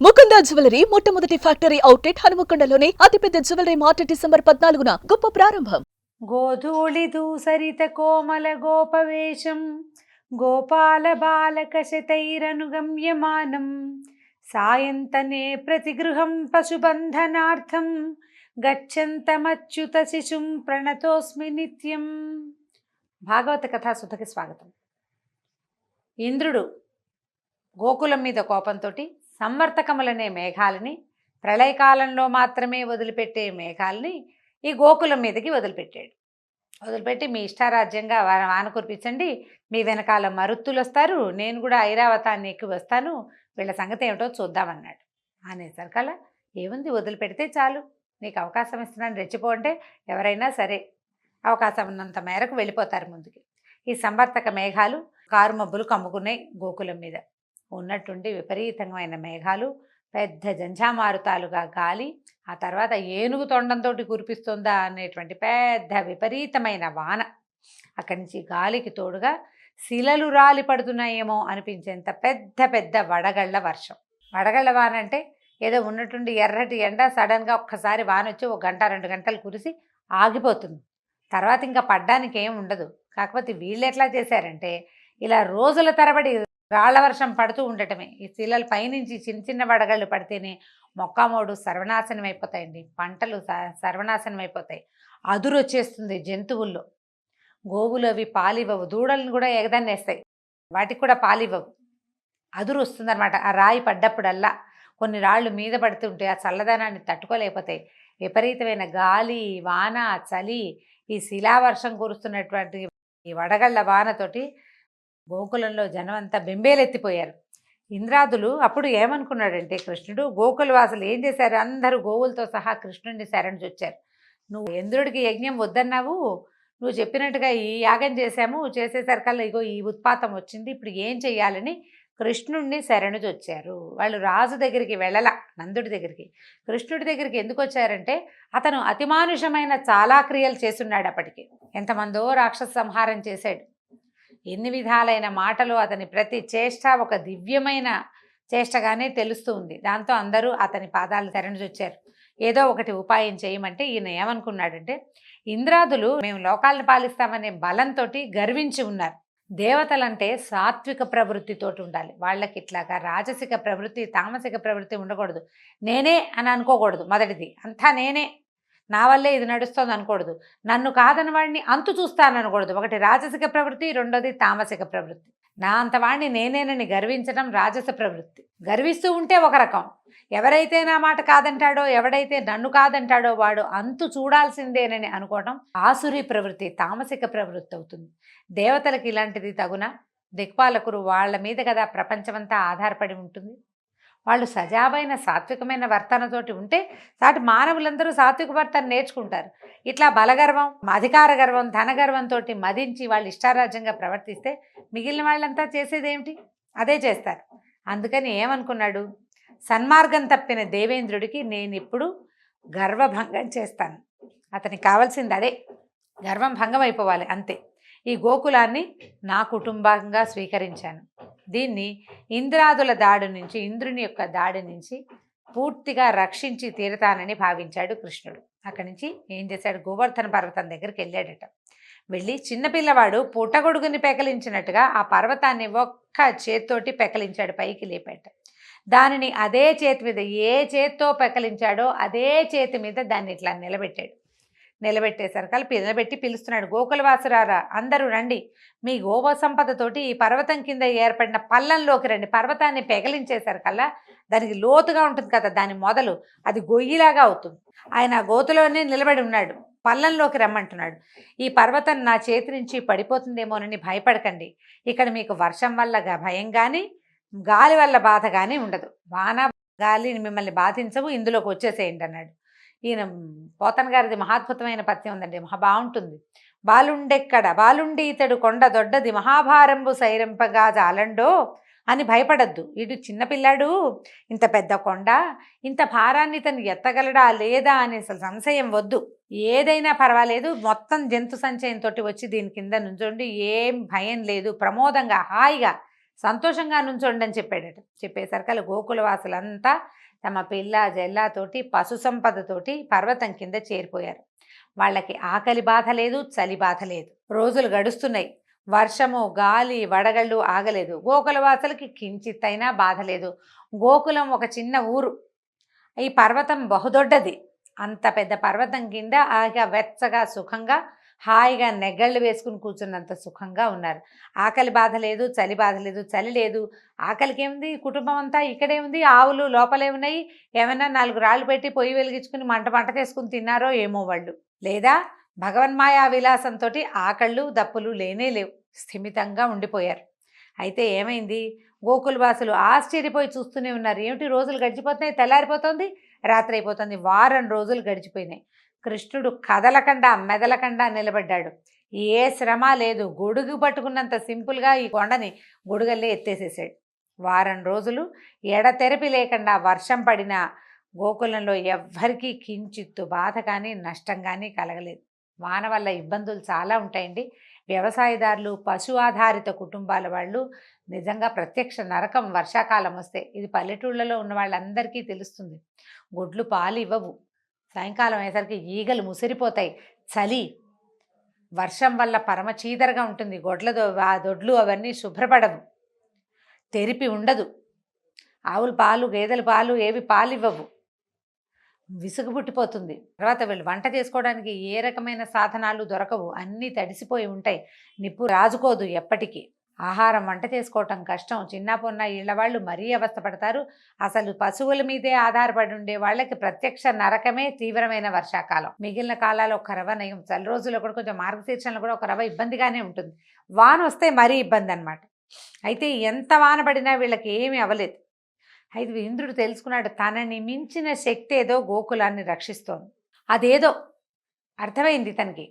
Mukunda jewellery మొట్టమొదటి factory outlet హనుమకొండలోనే అతిపెద్ద jewellery mart December 14న గొప్ప ప్రారంభం. గోధూళి దూసరిత కోమల గోపవేశం గోపాల బాలక శతైరనుగమ్యమానం సాయంతనే ప్రతిగృహం పశుబంధనార్థం గచ్చంతమచ్యుత శిశుం ప్రణతోస్మి నిత్యం. భాగవత కథాసుధకి స్వాగతం. ఇంద్రుడు గోకులం మీద కోపంతో సంవర్తకములనే మేఘాలని, ప్రళయకాలంలో మాత్రమే వదిలిపెట్టే మేఘాలని ఈ గోకులం మీదకి వదిలిపెట్టి మీ ఇష్టారాజ్యంగా వాన కురిపించండి, మీ వెనకాల మరుత్తులు వస్తారు, నేను కూడా ఐరావతాన్ని ఎక్కి వస్తాను, వీళ్ళ సంగతి ఏమిటో చూద్దామన్నాడు. అనేసరికల్లా ఏముంది, వదిలిపెడితే చాలు, నీకు అవకాశం ఇస్తున్నాను, రెచ్చిపో అంటే ఎవరైనా సరే అవకాశం ఉన్నంత మేరకు వెళ్ళిపోతారు ముందుకి. ఈ సంవర్తక మేఘాలు కారుమబ్బులు కమ్ముకున్నాయి గోకులం మీద. ఉన్నట్టుండి విపరీతమైన మేఘాలు, పెద్ద జంఝామారుతాలుగా గాలి, ఆ తర్వాత ఏనుగు తొండంతో కురిపిస్తుందా అనేటువంటి పెద్ద విపరీతమైన వాన, అక్కడి నుంచి గాలికి తోడుగా శిలలు రాలి పడుతున్నాయేమో అనిపించేంత పెద్ద పెద్ద వడగళ్ల వర్షం. వడగళ్ల వాన అంటే ఏదో ఉన్నట్టుండి ఎర్రటి ఎండ సడన్గా ఒక్కసారి వాన వచ్చి 1 గంట 2 గంటలు కురిసి ఆగిపోతుంది, తర్వాత ఇంకా పడ్డానికి ఏం ఉండదు. కాకపోతే వీళ్ళు ఎట్లా చేశారంటే ఇలా రోజుల తరబడి రాళ్ల వర్షం పడుతూ ఉండటమే. ఈ శిలల పైనుంచి చిన్న చిన్న వడగళ్ళు పడితేనే మొక్కమోడు సర్వనాశనం అయిపోతాయండి, పంటలు సర్వనాశనం అయిపోతాయి, అదురు వచ్చేస్తుంది జంతువుల్లో. గోవులు అవి పాలివ్వవు, దూడలను కూడా ఎగదన్నేస్తాయి, వాటికి కూడా పాలివ్వవు, అదురు వస్తుందన్నమాట. ఆ రాయి పడ్డప్పుడల్లా కొన్ని రాళ్ళు మీద పడుతుంటే ఆ చల్లదనాన్ని తట్టుకోలేకపోతాయి. విపరీతమైన గాలి, వాన, చలి, ఈ శిలావర్షం కురుస్తున్నటువంటి ఈ వడగళ్ల వానతోటి గోకులంలో జనమంతా బెంబేలెత్తిపోయారు. ఇంద్రాదులు అప్పుడు ఏమనుకున్నాడంటే, కృష్ణుడు గోకుల వాసులు ఏం చేశారు, అందరూ గోవులతో సహా కృష్ణుడిని శరణుజొచ్చారు. నువ్వు ఇంద్రుడికి యజ్ఞం వద్దన్నావు, నువ్వు చెప్పినట్టుగా ఈ యాగం చేసేసరికల్లా ఇగో ఈ ఉత్పాతం వచ్చింది, ఇప్పుడు ఏం చెయ్యాలని కృష్ణుడిని శరణుజొచ్చారు. వాళ్ళు రాజు దగ్గరికి వెళ్ళల, నందుడి దగ్గరికి. కృష్ణుడి దగ్గరికి ఎందుకు వచ్చారంటే అతను అతిమానుషమైన చాలా క్రియలు చేస్తున్నాడు. అప్పటికి ఎంతమందో రాక్షస సంహారం చేశాడు, ఎన్ని విధాలైన మాటలు, అతని ప్రతి చేష్ట ఒక దివ్యమైన చేష్టగానే తెలుస్తూ ఉంది. దాంతో అందరూ అతని పాదాలు శరణుజొచ్చారు. ఏదో ఒకటి ఉపాయం చేయమంటే ఈయన ఏమనుకున్నాడంటే, ఇంద్రాదులు మేము లోకాలను పాలిస్తామనే బలంతో గర్వించి ఉన్నారు. దేవతలంటే సాత్విక ప్రవృత్తితోటి ఉండాలి, వాళ్ళకి ఇట్లాగా రాజసిక ప్రవృత్తి, తామసిక ప్రవృత్తి ఉండకూడదు. నేనే అని అనుకోకూడదు, మొదటిది అంతా నేనే, నా వల్లే ఇది నడుస్తుంది అనకూడదు, నన్ను కాదని వాడిని అంతు చూస్తాననకూడదు. ఒకటి రాజసిక ప్రవృత్తి, రెండోది తామసిక ప్రవృత్తి. నా అంత వాడిని నేనేనని గర్వించడం రాజస ప్రవృత్తి. గర్విస్తూ ఉంటే ఒక రకం, ఎవరైతే నా మాట కాదంటాడో, ఎవడైతే నన్ను కాదంటాడో వాడు అంతు చూడాల్సిందేనని అనుకోవడం ఆసురీ ప్రవృత్తి, తామసిక ప్రవృత్తి అవుతుంది. దేవతలకు ఇలాంటిది తగునా? దిక్పాలకులు వాళ్ళ మీద కదా ప్రపంచమంతా ఆధారపడి ఉంటుంది. వాళ్ళు సజావైన సాత్వికమైన వర్తనతోటి ఉంటే సాటి మానవులందరూ సాత్విక వర్తన నేర్చుకుంటారు. ఇట్లా బలగర్వం, అధికార గర్వం, ధనగర్వంతో మదించి వాళ్ళు ఇష్టారాజ్యంగా ప్రవర్తిస్తే మిగిలిన వాళ్ళంతా చేసేదేమిటి, అదే చేస్తారు. అందుకని ఏమనుకున్నాడు, సన్మార్గం తప్పిన దేవేంద్రుడికి నేను ఇప్పుడు గర్వభంగం చేస్తాను. అతనికి కావాల్సింది అదే, గర్వం భంగం అయిపోవాలి అంతే. ఈ గోకులాన్ని నా కుటుంబంగా స్వీకరించాను, దీన్ని ఇంద్రాదుల దాడి నుంచి, ఇంద్రుని యొక్క దాడి నుంచి పూర్తిగా రక్షించి తీరతానని భావించాడు కృష్ణుడు. అక్కడి నుంచి ఏం చేశాడు, గోవర్ధన పర్వతం దగ్గరికి వెళ్ళాడట. వెళ్ళి చిన్నపిల్లవాడు పుట్టగొడుగుని పెకలించినట్టుగా ఆ పర్వతాన్ని ఒక్క చేత్తోటి పెకలించాడు, పైకి లేపాట. దానిని అదే చేతి మీద, ఏ చేత్తో పెకలించాడో అదే చేతి మీద దాన్ని ఇట్లా నిలబెట్టేసరికి నిలబెట్టి పిలుస్తున్నాడు, గోకులవాసురారా అందరూ రండి, మీ గోవ సంపదతోటి ఈ పర్వతం కింద ఏర్పడిన పల్లంలోకి రండి. పర్వతాన్ని పెకలించేసరికల్లా దానికి లోతుగా ఉంటుంది కదా, దాని మొదలు అది గొయ్యిలాగా అవుతుంది. ఆయన గోతులోనే నిలబడి ఉన్నాడు, పల్లంలోకి రమ్మంటున్నాడు. ఈ పర్వతం నా చేతి నుంచి పడిపోతుందేమోనని భయపడకండి, ఇక్కడ మీకు వర్షం వల్ల భయం కానీ గాలి వల్ల బాధ కానీ ఉండదు, వాన గాలి మిమ్మల్ని బాధించవు, ఇందులోకి వచ్చేసేయండి అన్నాడు. ఈయన పోతన గారిది మహాద్భుతమైన పద్యం ఉందండి, మహా బాగుంటుంది. బాలుండి ఇతడు కొండ దొడ్డది మహాభారంబు సైరింపగా జాలండో అని భయపడద్దు. వీడు చిన్నపిల్లాడు, ఇంత పెద్ద కొండ, ఇంత భారాన్ని తను ఎత్తగలడా లేదా అనే సంశయం వద్దు, ఏదైనా పర్వాలేదు, మొత్తం జంతు సంచయంతో వచ్చి దీని కింద నుంచోండి, ఏం భయం లేదు, ప్రమోదంగా హాయిగా సంతోషంగా నుంచోండి అని చెప్పాడట. చెప్పేసరికల్లా గోకులవాసులంతా తమ పిల్ల జల్లాతోటి పశు సంపదతోటి పర్వతం కింద చేరిపోయారు. వాళ్ళకి ఆకలి బాధ లేదు, చలి బాధ లేదు. రోజులు గడుస్తున్నాయి. వర్షము, గాలి, వడగళ్ళు ఆగలేదు. గోకులవాసులకి కించిత్తైనా బాధ లేదు. గోకులం ఒక చిన్న ఊరు. ఈ పర్వతం బహుదొడ్డది. అంత పెద్ద పర్వతం కింద ఆగా వెచ్చగా సుఖంగా హాయిగా నెగ్గళ్ళు వేసుకుని కూర్చున్నంత సుఖంగా ఉన్నారు. ఆకలి బాధ లేదు, చలి బాధ లేదు. చలి లేదు, ఆకలికి ఏముంది, కుటుంబం అంతా ఇక్కడే ఉంది. ఆవులు లోపలే ఉన్నాయి. ఏమైనా 4 రాళ్ళు పెట్టి పొయ్యి వెలిగించుకుని మంట చేసుకుని తిన్నారో ఏమో వాళ్ళు. లేదా భగవన్మాయా విలాసంతో ఆకళ్ళు దప్పులు లేనే లేవు, స్థిమితంగా ఉండిపోయారు. అయితే ఏమైంది, గోకులవాసులు ఆశ్చర్యపోయి చూస్తూనే ఉన్నారు. ఏమిటి రోజులు గడిచిపోతున్నాయి, తెల్లారిపోతుంది, రాత్రి అయిపోతుంది. వారం రోజులు గడిచిపోయినాయి. కృష్ణుడు కదలకుండా మెదలకుండా నిలబడ్డాడు. ఏ శ్రమ లేదు. గొడుగు పట్టుకున్నంత సింపుల్గా ఈ కొండని గొడుగల్లే ఎత్తేసేసాడు. వారం రోజులు ఎడతెరపి లేకుండా వర్షం పడినా గోకులంలో ఎవ్వరికీ కించిత్తు బాధ కానీ నష్టం కానీ కలగలేదు. వాన వల్ల ఇబ్బందులు చాలా ఉంటాయండి. వ్యవసాయదారులు, పశు ఆధారిత కుటుంబాల వాళ్ళు నిజంగా ప్రత్యక్ష నరకం వర్షాకాలం వస్తే. ఇది పల్లెటూళ్ళలో ఉన్న వాళ్ళందరికీ తెలుస్తుంది. గొడ్లు పాలు ఇవ్వవు. సాయంకాలం అయ్యేసరికి ఈగలు ముసిరిపోతాయి. చలి, వర్షం వల్ల పరమ చీదరగా ఉంటుంది. దొడ్లు అవన్నీ శుభ్రపడవు, తెరిపి ఉండదు. ఆవుల పాలు, గేదెల పాలు ఏవి పాలివ్వవు. విసుగు పుట్టిపోతుంది. తర్వాత వీళ్ళు వంట చేసుకోవడానికి ఏ రకమైన సాధనాలు దొరకవు. అన్నీ తడిసిపోయి ఉంటాయి. నిప్పు రాజుకోదు ఎప్పటికీ. ఆహారం వంట చేసుకోవటం కష్టం. చిన్న పొన్న ఇళ్ళ వాళ్ళు మరీ అవస్థపడతారు. అసలు పశువుల మీదే ఆధారపడి ఉండే వాళ్ళకి ప్రత్యక్ష నరకమే తీవ్రమైన వర్షాకాలం. మిగిలిన కాలాలు ఒక రవ నయం. చలి రోజుల్లో కూడా కొంచెం మార్గశీర్షంలో కూడా ఒక రవ ఇబ్బందిగానే ఉంటుంది. వాన వస్తే మరీ ఇబ్బంది అనమాట. అయితే ఎంత వాన పడినా వీళ్ళకి ఏమీ అవ్వలేదు. అయితే ఇంద్రుడు తెలుసుకున్నాడు, తనని మించిన శక్తి ఏదో గోకులాన్ని రక్షిస్తోంది. అదేదో అర్థమైంది తనకి.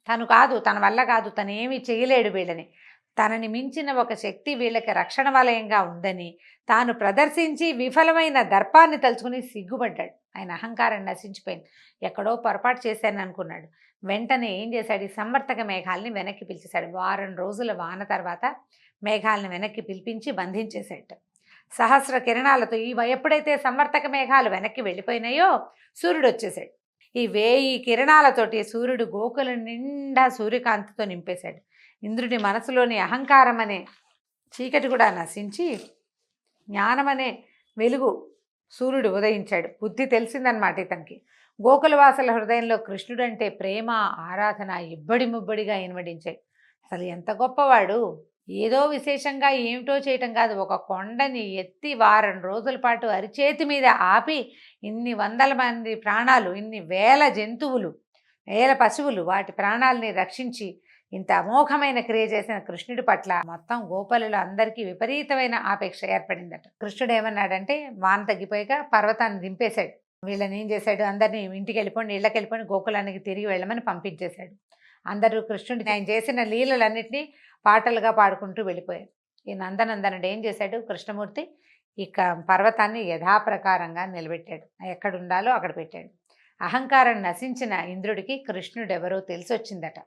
తను కాదు, తన వల్ల కాదు, తనేమీ చేయలేడు వీళ్ళని. తనని మించిన ఒక శక్తి వీళ్ళకి రక్షణ వలయంగా ఉందని తాను ప్రదర్శించి విఫలమైన దర్పాన్ని తలుచుకుని సిగ్గుపడ్డాడు. ఆయన అహంకారం నశించిపోయింది. ఎక్కడో పొరపాటు చేశాను అనుకున్నాడు. వెంటనే ఏం చేశాడు, ఈ సంవర్తక మేఘాలని వెనక్కి పిలిచేశాడు. వారం రోజుల వాన తర్వాత మేఘాలను వెనక్కి పిలిపించి బంధించేశాడు. సహస్ర కిరణాలతో ఎప్పుడైతే సంవర్తక మేఘాలు వెనక్కి వెళ్ళిపోయినాయో సూర్యుడు వచ్చేసాడు. ఈ 1000 కిరణాలతోటి సూర్యుడు గోకులం నిండా సూర్యకాంతితో నింపేశాడు. ఇంద్రుడి మనసులోని అహంకారం అనే చీకటి కూడా నశించి జ్ఞానమనే వెలుగు సూర్యుడు ఉదయించాడు. బుద్ధి తెలిసిందనమాట ఇతనికి. గోకులవాసుల హృదయంలో కృష్ణుడంటే ప్రేమ, ఆరాధన ఇబ్బడి ముబ్బడిగా ఇనుమడించాయి. అసలు ఎంత గొప్పవాడు! ఏదో విశేషంగా ఏమిటో చేయటం కాదు, ఒక కొండని ఎత్తి వారం రోజుల పాటు అరిచేతి మీద ఆపి ఇన్ని వందల మంది ప్రాణాలు, ఇన్ని వేల జంతువులు, వేల పశువులు, వాటి ప్రాణాలని రక్షించి ఇంత అమోఘమైన క్రియ చేసిన కృష్ణుడి పట్ల మొత్తం గోపాలులు అందరికీ విపరీతమైన ఆపేక్ష ఏర్పడిందట. కృష్ణుడు ఏమన్నాడంటే, వాన తగ్గిపోయాక పర్వతాన్ని దింపేశాడు. వీళ్ళని ఏం చేశాడు, అందరినీ ఇంటికి వెళ్ళిపోండి, ఇళ్ళకి వెళ్ళిపోండి, గోకులానికి తిరిగి వెళ్ళమని పంపించేశాడు. అందరూ కృష్ణుడిని ఆయన చేసిన లీలలన్నింటినీ పాటలుగా పాడుకుంటూ వెళ్ళిపోయారు. ఈ నందనందనుడు ఏం చేశాడు, కృష్ణమూర్తి ఇక పర్వతాన్ని యథాప్రకారంగా నిలబెట్టాడు. ఎక్కడ ఉండాలో అక్కడ పెట్టాడు. అహంకారం నశించిన ఇంద్రుడికి కృష్ణుడెవరో తెలిసొచ్చిందట.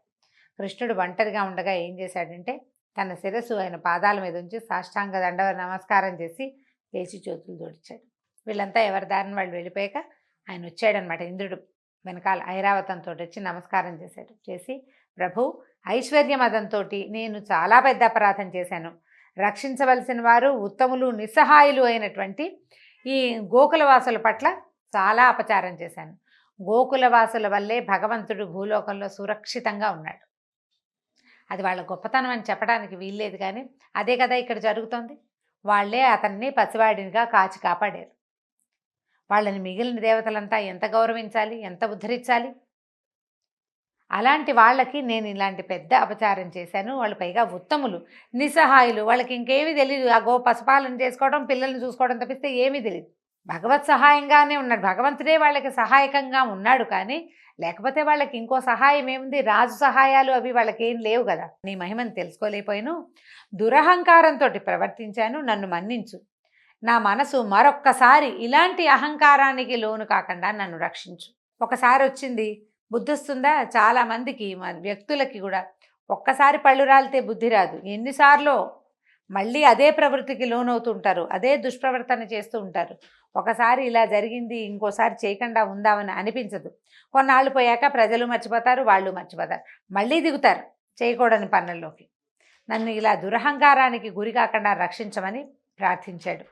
కృష్ణుడు ఒంటరిగా ఉండగా ఏం చేశాడంటే, తన శిరస్సు ఆయన పాదాల మీద ఉంచి సాష్టాంగ దండ నమస్కారం చేసి లేచి చేతులు జోడించాడు. వీళ్ళంతా ఎవరి దారిని వాళ్ళు వెళ్ళిపోయాక ఆయన వచ్చాడనమాట. ఇంద్రుడు వెనకాల ఐరావతంతో వచ్చి నమస్కారం చేశాడు. చేసి, ప్రభు, ఐశ్వర్య మదంతో నేను చాలా పెద్ద అపరాధం చేశాను. రక్షించవలసిన వారు ఉత్తములు, నిస్సహాయులు అయినటువంటి ఈ గోకులవాసుల పట్ల చాలా అపచారం చేశాను. గోకులవాసుల వల్లే భగవంతుడు భూలోకంలో సురక్షితంగా ఉన్నాడు. అది వాళ్ళ గొప్పతనం అని చెప్పడానికి వీల్లేదు, కానీ అదే కదా ఇక్కడ జరుగుతోంది. వాళ్లే అతన్ని పసివాడినిగా కాచి కాపాడారు. వాళ్ళని మిగిలిన దేవతలంతా ఎంత గౌరవించాలి, ఎంత ఉద్ధరించాలి. అలాంటి వాళ్ళకి నేను ఇలాంటి పెద్ద అపచారం చేశాను. వాళ్ళు పైగా ఉత్తములు, నిస్సహాయులు, వాళ్ళకి ఇంకేమీ తెలియదు. ఆ పశుపాలన చేసుకోవడం, పిల్లల్ని చూసుకోవడం తప్పిస్తే ఏమీ తెలియదు. భగవత్ సహాయంగానే ఉన్నాడు. భగవంతుడే వాళ్ళకి సహాయకంగా ఉన్నాడు, కానీ లేకపోతే వాళ్ళకి ఇంకో సహాయం ఏముంది, రాజు సహాయాలు అవి వాళ్ళకి ఏం లేవు కదా. నీ మహిమను తెలుసుకోలేకపోయాను, దురహంకారంతో ప్రవర్తించాను, నన్ను మన్నించు. నా మనసు మరొక్కసారి ఇలాంటి అహంకారానికి లోను కాకుండా నన్ను రక్షించు. ఒకసారి వచ్చింది, బుద్ధి వస్తుందా? చాలామందికి, వ్యక్తులకి కూడా ఒక్కసారి పళ్ళు రాలితే బుద్ధి రాదు. ఎన్నిసార్లు మళ్ళీ అదే ప్రవృత్తికి లోనవుతుంటారు, అదే దుష్ప్రవర్తన చేస్తూ ఉంటారు. ఒకసారి ఇలా జరిగింది ఇంకోసారి చేయకుండా ఉందామని అనిపించదు. కొన్నాళ్ళు పోయాక ప్రజలు మర్చిపోతారు, వాళ్ళు మర్చిపోతారు, మళ్ళీ దిగుతారు చేయకూడని పనుల్లోకి. నన్ను ఇలా దురహంకారానికి గురి కాకుండా రక్షించమని ప్రార్థించాడు.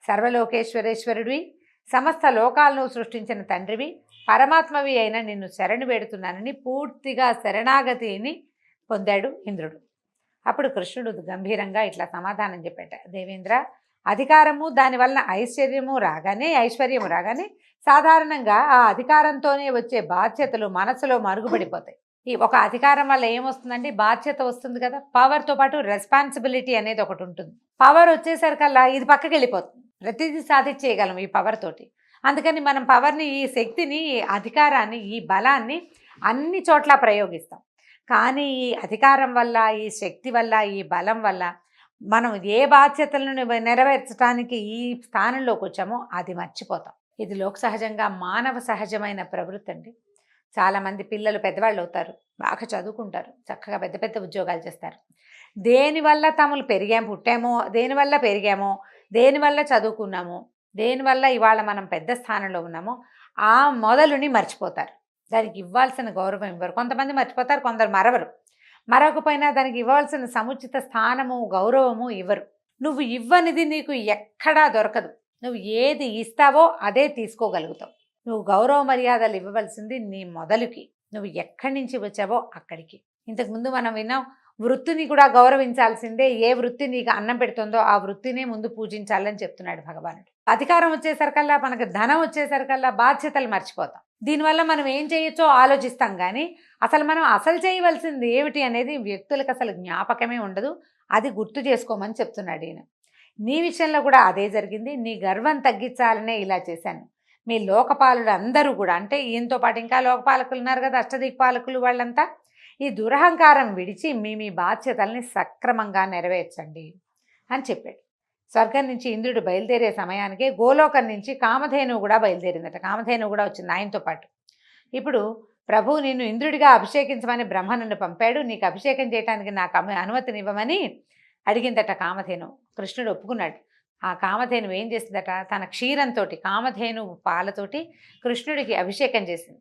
సర్వలోకేశ్వరేశ్వరుడివి, సమస్త లోకాలను సృష్టించిన తండ్రివి, పరమాత్మవి అయిన నిన్ను శరణు వేడుతున్నానని పూర్తిగా శరణాగతిని పొందాడు ఇంద్రుడు. అప్పుడు కృష్ణుడు గంభీరంగా ఇట్లా సమాధానం చెప్పాట, దేవేంద్ర, అధికారము దానివల్ల ఐశ్వర్యము రాగానే సాధారణంగా ఆ అధికారంతోనే వచ్చే బాధ్యతలు మనసులో మరుగుపడిపోతాయి. ఈ ఒక అధికారం వల్ల ఏమొస్తుందండి, బాధ్యత వస్తుంది కదా, పవర్తో పాటు రెస్పాన్సిబిలిటీ అనేది ఒకటి ఉంటుంది. పవర్ వచ్చేసరికల్లా ఇది పక్కకి వెళ్ళిపోతుంది, ప్రతిదీ సాధించేయగలం ఈ పవర్ తోటి. అందుకని మనం పవర్ని, ఈ శక్తిని, ఈ అధికారాన్ని, ఈ బలాన్ని అన్ని చోట్ల ప్రయోగిస్తాం. కానీ ఈ అధికారం వల్ల, ఈ శక్తి వల్ల, ఈ బలం వల్ల మనం ఏ బాధ్యతలను నెరవేర్చడానికి ఈ స్థానంలోకి వచ్చామో అది మర్చిపోతాం. ఇది లోక సహజంగా మానవ సహజమైన ప్రవృత్తి అండి. చాలామంది పిల్లలు పెద్దవాళ్ళు అవుతారు, బాగా చదువుకుంటారు, చక్కగా పెద్ద పెద్ద ఉద్యోగాలు చేస్తారు. దేనివల్ల తాము పుట్టామో, దేనివల్ల పెరిగామో, దేనివల్ల చదువుకున్నామో, దేనివల్ల ఇవాళ మనం పెద్ద స్థానంలో ఉన్నామో ఆ మొదలుని మర్చిపోతారు. దానికి ఇవ్వాల్సిన గౌరవం ఇవ్వరు. కొంతమంది మర్చిపోతారు, కొందరు మరవకపోయినా దానికి ఇవ్వాల్సిన సముచిత స్థానము, గౌరవము ఇవ్వరు. నువ్వు ఇవ్వనిది నీకు ఎక్కడా దొరకదు. నువ్వు ఏది ఇస్తావో అదే తీసుకోగలుగుతావు. నువ్వు గౌరవ మర్యాదలు ఇవ్వవలసింది నీ మొదలుకి, నువ్వు ఎక్కడి నుంచి వచ్చావో అక్కడికి. ఇంతకుముందు మనం విన్నాం, వృత్తిని కూడా గౌరవించాల్సిందే. ఏ వృత్తి నీకు అన్నం పెడుతుందో ఆ వృత్తినే ముందు పూజించాలని చెప్తున్నాడు భగవానుడు. అధికారం వచ్చేసరికల్లా, మనకు ధనం వచ్చేసరికల్లా బాధ్యతలు మర్చిపోతాం. దీనివల్ల మనం ఏం చేయొచ్చో ఆలోచిస్తాం, కానీ మనం చేయవలసింది ఏమిటి అనేది వ్యక్తులకు అసలు జ్ఞాపకమే ఉండదు. అది గుర్తు చేసుకోమని చెప్తున్నాడు ఈయన. నీ విషయంలో కూడా అదే జరిగింది. నీ గర్వం తగ్గించాలనే ఇలా చేశాను. మీ లోకపాలుడు అందరూ కూడా, అంటే ఈయనతో పాటు ఇంకా లోకపాలకులు ఉన్నారు కదా, అష్టదిక్పాలకులు, వాళ్ళంతా ఈ దురహంకారం విడిచి మీ బాధ్యతల్ని సక్రమంగా నెరవేర్చండి అని చెప్పాడు. స్వర్గం నుంచి ఇంద్రుడు బయలుదేరే సమయానికే గోలోకం నుంచి కామధేనువు కూడా బయలుదేరిందట. కామధేనువు కూడా వచ్చింది ఆయనతో పాటు. ఇప్పుడు ప్రభు నిన్ను ఇంద్రుడిగా అభిషేకించమని బ్రహ్మ నన్ను పంపాడు, నీకు అభిషేకం చేయడానికి నాకు అనుమతినివ్వమని అడిగిందట కామధేను. కృష్ణుడు ఒప్పుకున్నాడు. ఆ కామధేను ఏం చేసిందట, తన క్షీరంతో, కామధేను పాలతోటి కృష్ణుడికి అభిషేకం చేసింది.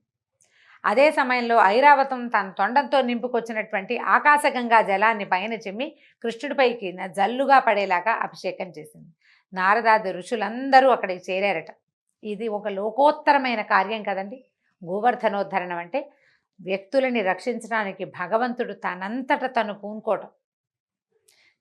అదే సమయంలో ఐరావతం తన తొండంతో నింపుకొచ్చినటువంటి ఆకాశగంగా జలాన్ని పైన చెమ్మి కృష్ణుడిపైకి జల్లుగా పడేలాగా అభిషేకం చేసింది. నారదాది ఋషులందరూ అక్కడికి చేరారట. ఇది ఒక లోకోత్తరమైన కార్యం కదండి. గోవర్ధనోద్ధరణం అంటే వ్యక్తులని రక్షించడానికి భగవంతుడు తనంతట తను పూనుకోవటం.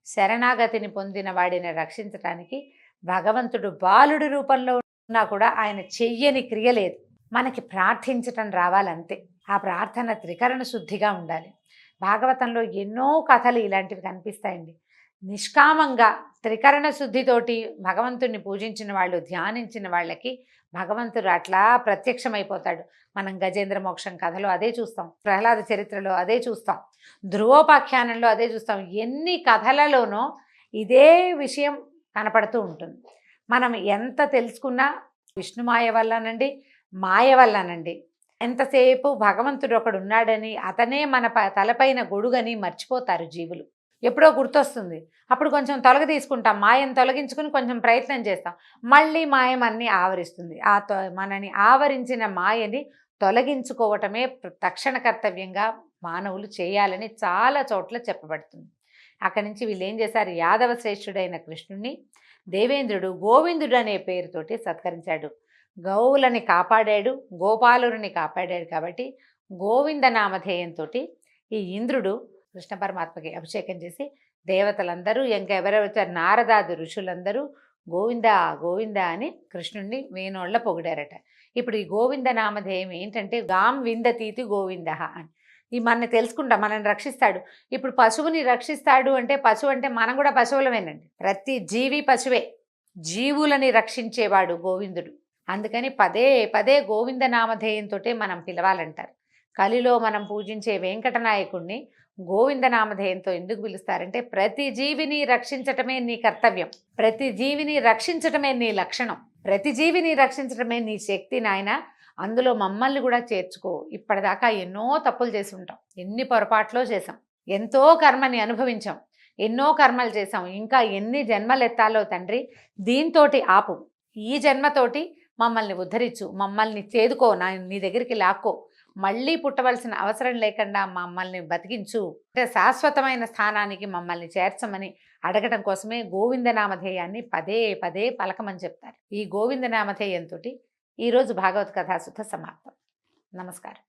శరణాగతిని పొందిన వాడిని రక్షించడానికి భగవంతుడు బాలుడి రూపంలో ఉన్నా కూడా ఆయన చెయ్యని క్రియ లేదు. మనకి ప్రార్థించటం రావాలంతే. ఆ ప్రార్థన త్రికరణ శుద్ధిగా ఉండాలి. భాగవతంలో ఎన్నో కథలు ఇలాంటివి కనిపిస్తాయండి. నిష్కామంగా త్రికరణ శుద్ధితోటి భగవంతుడిని పూజించిన వాళ్ళు, ధ్యానించిన వాళ్ళకి భగవంతుడు అట్లా ప్రత్యక్షమైపోతాడు. మనం గజేంద్ర మోక్షం కథలో అదే చూస్తాం, ప్రహ్లాద చరిత్రలో అదే చూస్తాం, ధ్రువోపాఖ్యానంలో అదే చూస్తాం. ఎన్ని కథలలోనో ఇదే విషయం కనపడుతూ ఉంటుంది. మనం ఎంత తెలుసుకున్నా విష్ణుమాయ వల్లనండి, మాయ వల్లనండి, ఎంతసేపు భగవంతుడు ఒకడు ఉన్నాడని, అతనే మన తలపైన గొడుగని మర్చిపోతారు జీవులు. ఎప్పుడో గుర్తొస్తుంది, అప్పుడు కొంచెం తీసుకుంటాం, మాయను తొలగించుకుని కొంచెం ప్రయత్నం చేస్తాం, మళ్ళీ మాయమన్నీ ఆవరిస్తుంది. మనని ఆవరించిన మాయని తొలగించుకోవటమే తక్షణ కర్తవ్యంగా మానవులు చేయాలని చాలా చోట్ల చెప్పబడుతుంది. అక్కడి నుంచి వీళ్ళు ఏం చేశారు, యాదవ శ్రేష్ఠుడైన కృష్ణుణ్ణి దేవేంద్రుడు గోవిందుడు అనే పేరుతోటి సత్కరించాడు. గోవులని కాపాడాడు, గోపాలుని కాపాడాడు. కాబట్టి గోవింద నామధేయంతో ఈ ఇంద్రుడు కృష్ణ పరమాత్మకి అభిషేకం చేసి దేవతలందరూ, ఇంకా ఎవరెవరు వచ్చారు, నారదాది ఋషులందరూ గోవింద గోవింద అని కృష్ణుణ్ణి వేణోళ్ళ పొగిడారట. ఇప్పుడు ఈ గోవింద నామధేయం ఏంటంటే గాం విందతీతి గోవింద అని. ఈ మన తెలుసుకుంటాం, మనల్ని రక్షిస్తాడు. ఇప్పుడు పశువుని రక్షిస్తాడు అంటే, పశువు అంటే మనం కూడా పశువులమేనండి. ప్రతి జీవి పశువే, జీవులని రక్షించేవాడు గోవిందుడు. అందుకని పదే పదే గోవింద నామధేయంతో మనం పిలవాలంటారు. కలిలో మనం పూజించే వెంకటనాయకుడిని గోవింద నామధేయంతో ఎందుకు పిలుస్తారంటే, ప్రతి జీవిని రక్షించటమే నీ కర్తవ్యం, ప్రతి జీవిని రక్షించటమే నీ లక్షణం, ప్రతి జీవిని రక్షించటమే నీ శక్తి నాయన. అందులో మమ్మల్ని కూడా చేర్చుకో. ఇప్పటిదాకా ఎన్నో తప్పులు చేసి ఉంటాం, ఎన్ని పొరపాట్లో చేసాం, ఎంతో కర్మని అనుభవించాం. ఎన్నో కర్మలు చేసాం, ఇంకా ఎన్ని జన్మలు ఎత్తాలో తండ్రి, దీంతోటి ఆపు, ఈ జన్మతోటి మమ్మల్ని ఉద్ధరించు, మమ్మల్ని చేదుకో, నీ దగ్గరికి లాక్కో, మళ్ళీ పుట్టవలసిన అవసరం లేకుండా మమ్మల్ని బతికించు, అంటే శాశ్వతమైన స్థానానికి మమ్మల్ని చేర్చమని అడగటం కోసమే గోవిందనామధేయాన్ని పదే పదే పలకమని చెప్తారు. ఈ గోవిందనామధేయంతో ఈరోజు భాగవత కథాసుధ సమాప్తం. నమస్కారం.